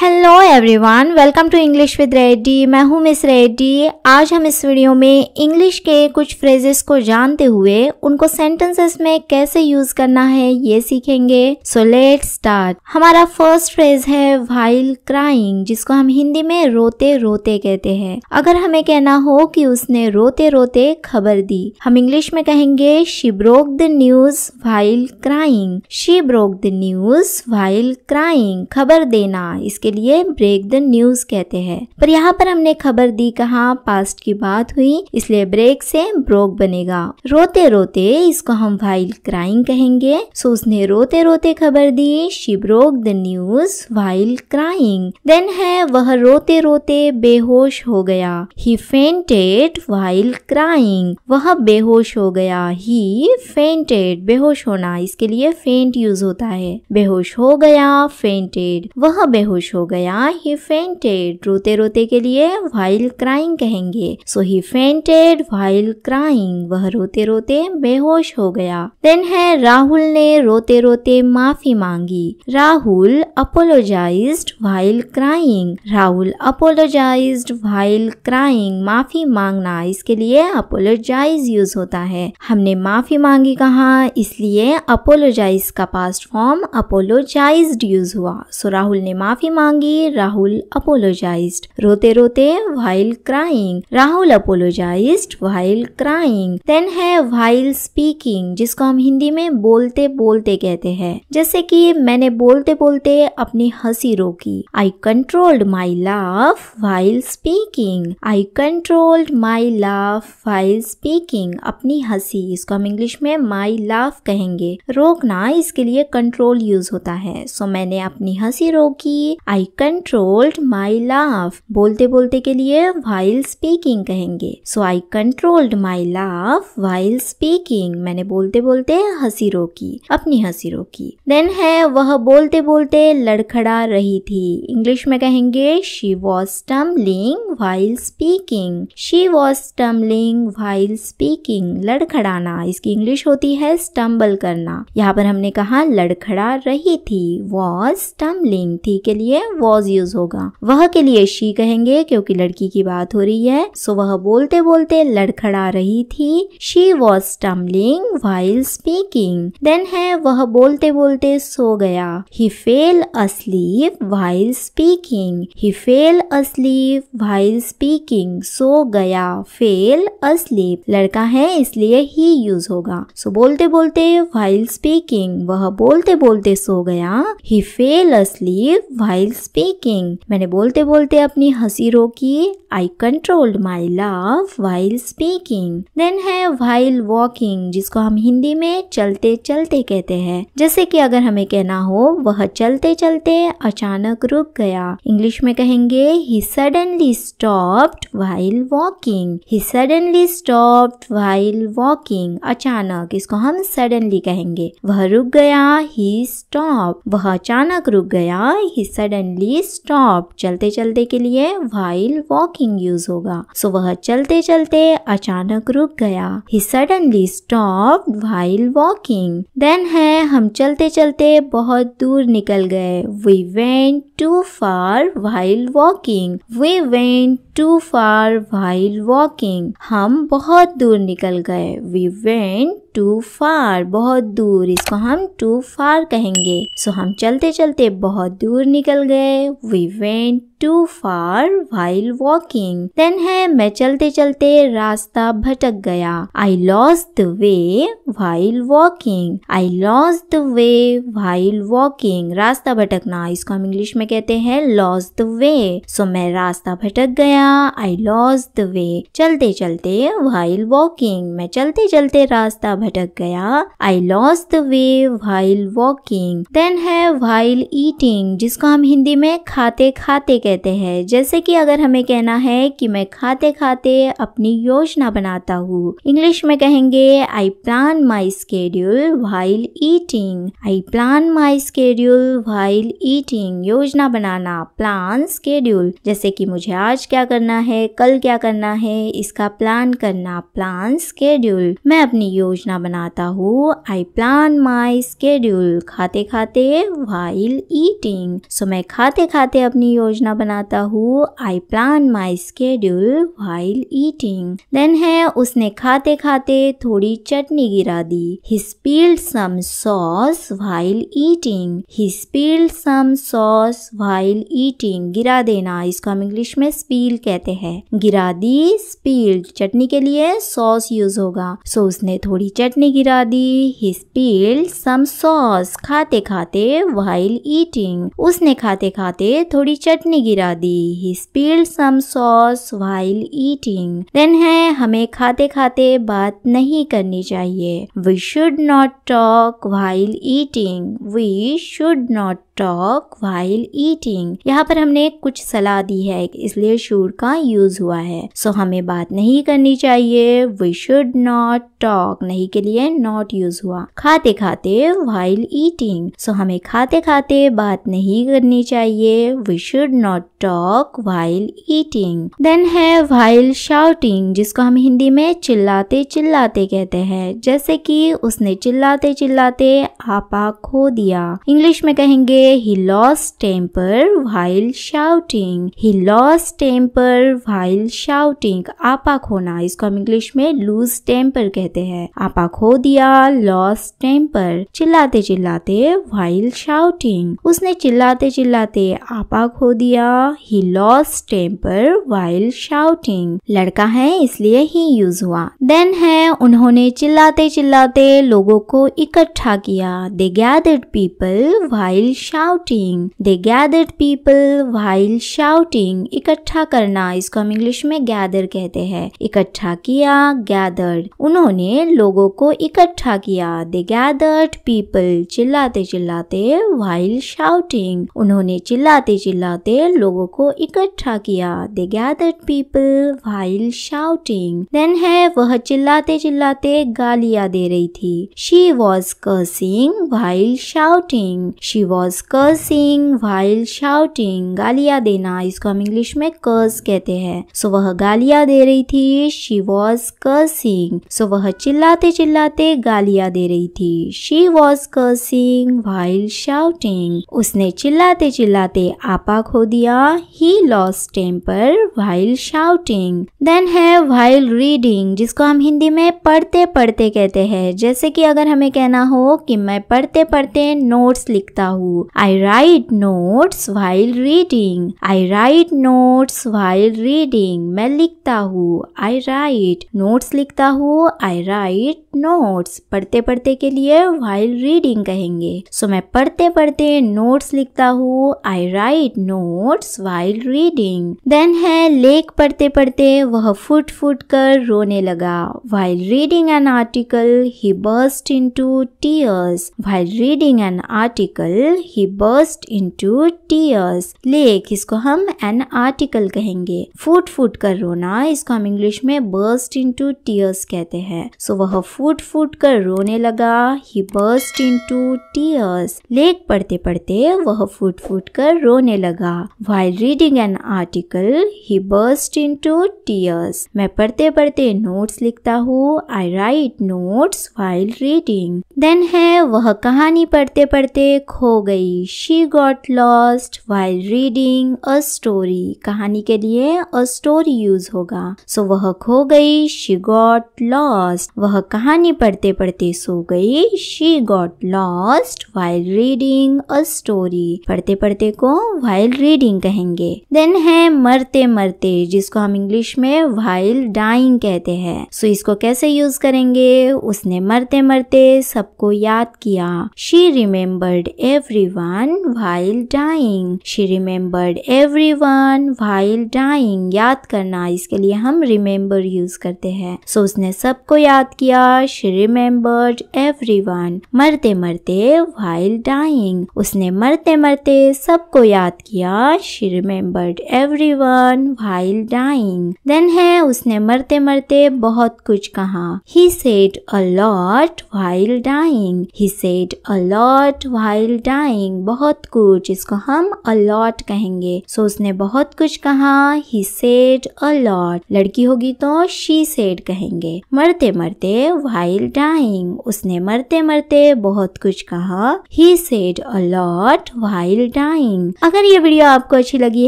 Hello everyone, welcome to English with Reddy. मैं हूँ miss Reddy. आज हम इस वीडियो में इंग्लिश के कुछ फ्रेजेस को जानते हुए उनको सेंटेंसेस में कैसे यूज करना है ये सीखेंगे। So let's start. हमारा फर्स्ट फ्रेज है व्हाइल क्राइंग, जिसको हम हिंदी में रोते रोते कहते हैं। अगर हमें कहना हो कि उसने रोते रोते खबर दी, हम इंग्लिश में कहेंगे she broke the news while crying. She broke the news while crying, खबर देना, इसके लिए ब्रेक द न्यूज कहते हैं। पर यहाँ पर हमने खबर दी कहा, पास्ट की बात हुई, इसलिए ब्रेक से ब्रोक बनेगा। रोते रोते इसको हम व्हाइल क्राइंग कहेंगे। सो उसने रोते रोते खबर दी, she broke the news while crying. Then है वह रोते रोते बेहोश हो गया, ही फेंटेड व्हाइल क्राइंग। वह बेहोश हो गया, ही फेंटेड, बेहोश होना, इसके लिए फेंट यूज होता है। बेहोश हो गया, फेंटेड, वह बेहोश हो गया, ही फेंटेड। रोते रोते के लिए व्हाइल क्राइंग कहेंगे। सो ही फेंटेड व्हाइल क्राइंग, वह रोते रोते बेहोश हो गया। देन है राहुल ने रोते रोते माफी मांगी, Rahul apologized while crying. Rahul apologized while crying, माफी मांगना, इसके लिए अपोलोजाइज यूज होता है। हमने माफी मांगी कहा, इसलिए अपोलोजाइज का पास्ट फॉर्म अपोलोजाइज्ड यूज हुआ। सो राहुल ने माफी मांगी, राहुल अपोलोजाइज्ड। रोते रोते while crying, Rahul apologized while crying. Then है व्हाइल स्पीकिंग, जिसको हम हिंदी में बोलते बोलते कहते हैं। जैसे कि मैंने बोलते बोलते अपनी हंसी रोकी, आई कंट्रोल्ड माई लाफ व्हाइल स्पीकिंग। आई कंट्रोल्ड माई लाफ व्हाइल स्पीकिंग, अपनी हंसी, इसको हम इंग्लिश में माई लाफ कहेंगे। रोकना, इसके लिए कंट्रोल यूज होता है। सो मैंने अपनी हंसी रोकी, आई कंट्रोल्ड माई लाफ। बोलते बोलते के लिए व्हाइल स्पीकिंग कहेंगे। सो आई कंट्रोल्ड माई लाफ व्हाइल स्पीकिंग, मैंने बोलते बोलते हंसी रोकी, अपनी हंसी रोकी। देन है वह बोलते बोलते लड़खड़ा रही थी। इंग्लिश में कहेंगे she was stumbling while speaking. She was stumbling while speaking, लड़खड़ाना, इसकी इंग्लिश होती है स्टम्बल करना। यहाँ पर हमने कहा लड़खड़ा रही थी, वॉज स्टम्बलिंग, थी के लिए वॉज यूज होगा। वह के लिए शी कहेंगे क्योंकि लड़की की बात हो रही है। सो वह बोलते बोलते लड़खड़ा रही थी, she was stumbling while speaking. Then है वह बोलते बोलते सो गया, he fell asleep while speaking. He fell asleep while speaking, सो गया, फेल अस्लीप, लड़का है इसलिए ही यूज होगा। सो बोलते बोलते व्हाइल स्पीकिंग, वह बोलते बोलते सो गया, he fell asleep while speaking, मैंने बोलते बोलते अपनी हंसी रोकी, आई कंट्रोल्ड माई लाफ व्हाइल स्पीकिंग। देन है व्हाइल वॉकिंग, जिसको हम हिंदी में चलते चलते कहते हैं। जैसे कि अगर हमें कहना हो वह चलते चलते अचानक रुक गया, इंग्लिश में कहेंगे he suddenly stopped while walking. He suddenly stopped while walking, अचानक, इसको हम सडनली कहेंगे। वह रुक गया, ही स्टॉप, वह अचानक रुक गया, ही सडनली स्टॉप। चलते चलते के लिए व्हाइल वॉकिंग यूज होगा। सो वह चलते चलते अचानक रुक गया, he suddenly stop while walking. Then है हम चलते चलते बहुत दूर निकल गए, we went too far while walking. We went too far while walking, हम बहुत दूर निकल गए, वी वेंट टू फार, बहुत दूर, इसको हम टू फार कहेंगे। सो हम चलते चलते बहुत दूर निकल गए, we went too far while walking. Then है मैं चलते चलते रास्ता भटक गया, I lost the way while walking. I lost the way while walking, रास्ता भटकना, इसको हम इंग्लिश में कहते हैं लॉस्ट द वे। सो मैं रास्ता भटक गया, आई लॉस्ट द वे। चलते चलते व्हाइल वॉकिंग, मैं चलते चलते रास्ता भटक गया, I lost the way while walking. Then है व्हाइल ईटिंग, जिसको हम हिंदी में खाते खाते कहते हैं। जैसे कि अगर हमें कहना है कि मैं खाते खाते अपनी योजना बनाता हूँ, इंग्लिश में कहेंगे आई plan my schedule while eating. I plan my schedule while eating, योजना बनाना, प्लान, स्केड्यूल। जैसे कि मुझे आज क्या करना है, कल क्या करना है, इसका प्लान करना, प्लान स्केड्यूल। मैं अपनी योजना बनाता हूँ, आई प्लान माई स्केड्यूल। खाते खाते व्हाइल ईटिंग, सो मैं खाते खाते अपनी योजना बनाता हूँ, I plan my schedule while eating. Then है उसने खाते खाते थोड़ी चटनी गिरा दी, he spilled some sauce while eating. He spilled some sauce while eating, गिरा देना, इसको हम इंग्लिश में स्पील कहते हैं। गिरा दी, स्पील्ड, चटनी के लिए सॉस यूज होगा, सो उसने थोड़ी चटनी गिरा दी, ही स्पील्ड सम सॉस। खाते खाते व्हाइल ईटिंग, उसने खाते खाते थोड़ी चटनी गिरा दी, he spilled some sauce while eating. Then है हमें खाते खाते बात नहीं करनी चाहिए, we should not talk while eating. We should not talk while eating, यहाँ पर हमने कुछ सलाह दी है इसलिए शुड का यूज हुआ है। सो हमें बात नहीं करनी चाहिए, वी शुड नॉट टॉक, नहीं के लिए नॉट यूज हुआ। खाते खाते व्हाइल ईटिंग, सो हमें खाते खाते बात नहीं करनी चाहिए, we should not talk while eating. Then है व्हाइल शाउटिंग, जिसको हम हिंदी में चिल्लाते चिल्लाते कहते हैं, जैसे कि उसने चिल्लाते चिल्लाते आपा खो दिया। इंग्लिश में कहेंगे he lost temper while shouting। he lost temper while shouting, आपा खोना, इसको हम इंग्लिश में lose temper कहते हैं। आपा खो दिया, lost temper, चिल्लाते चिल्लाते while shouting, उसने चिल्लाते चिल्लाते आपा खो दिया, he lost temper while shouting। लड़का है इसलिए ही यूज हुआ। देन है उन्होंने चिल्लाते चिल्लाते लोगों को इकट्ठा किया, they gathered people while shouting। they gathered people while shouting, इकट्ठा करना, इसको हम इंग्लिश में gather कहते हैं। इकट्ठा किया, gathered, उन्होंने लोगों को इकट्ठा किया, they gathered people, चिल्लाते चिल्लाते while shouting, उन्होंने चिल्लाते चिल्लाते लोगों को इकट्ठा किया, they gathered people while shouting। Then है वह चिल्लाते चिल्लाते गालियां दे रही थी, she was cursing while shouting। she was cursing while shouting, गालियां देना, इसको हम इंग्लिश में curse कहते हैं। सो वह गालियां दे रही थी, she was cursing, सो वह चिल्लाते चिल्लाते गालियां दे रही थी, she was cursing while shouting, उसने चिल्लाते चिल्लाते आपा खो दिया, he lost temper while shouting। Then है while reading, जिसको हम हिंदी में पढ़ते पढ़ते कहते हैं, जैसे कि अगर हमें कहना हो कि मैं पढ़ते पढ़ते नोट्स लिखता हूँ, I write notes while reading। I write notes while reading, मैं लिखता हूँ, I write, notes लिखता हूँ, I write notes, पढ़ते पढ़ते के लिए while reading कहेंगे। सो मैं पढ़ते पढ़ते नोट्स लिखता हूँ, I write notes while reading। Then है लेख पढ़ते पढ़ते वह फुट फुट कर रोने लगा, while reading an article he burst into tears। while reading an article he burst into tears, लेख, इसको हम an article कहेंगे। फुट फुट कर रोना, इसको हम इंग्लिश में burst into tears कहते हैं। सो वह फुट फुट कर रोने लगा, he burst into tears, लेख पढ़ते पढ़ते वह फुट फुट कर रोने लगा, while reading an article he burst into tears, मैं पढ़ते पढ़ते नोट्स लिखता हूँ, I write notes while reading। Then है वह कहानी पढ़ते पढ़ते खो गई, she got lost while reading a story, कहानी के लिए a story यूज होगा। सो वह खो गई, she got lost, वह कहानी पढ़ते पढ़ते सो गई, she got lost while reading a story, पढ़ते पढ़ते को while reading कहेंगे। देन है मरते मरते, जिसको हम इंग्लिश में while dying कहते हैं। सो इसको कैसे यूज करेंगे, उसने मरते मरते सबको याद किया, she remembered everyone while dying। she remembered everyone while dying, याद करना, इसके लिए हम remember यूज करते हैं। सो उसने सबको याद किया, she remembered everyone, मरते मरते while dying, उसने मरते मरते सबको याद किया, she remembered everyone while dying। Then है उसने मरते मरते बहुत कुछ कहा, he said a lot while dying। he said a lot while dying, something, बहुत कुछ, इसको हम a lot कहेंगे। सो उसने बहुत कुछ कहा, he said a lot। लड़की होगी तो she said कहेंगे। मरते मरते while dying, उसने मरते मरते बहुत कुछ कहा, he said a lot while dying। अगर ये वीडियो आपको अच्छी लगी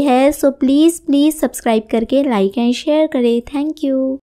है सो प्लीज सब्सक्राइब करके लाइक एंड शेयर करें। Thank you.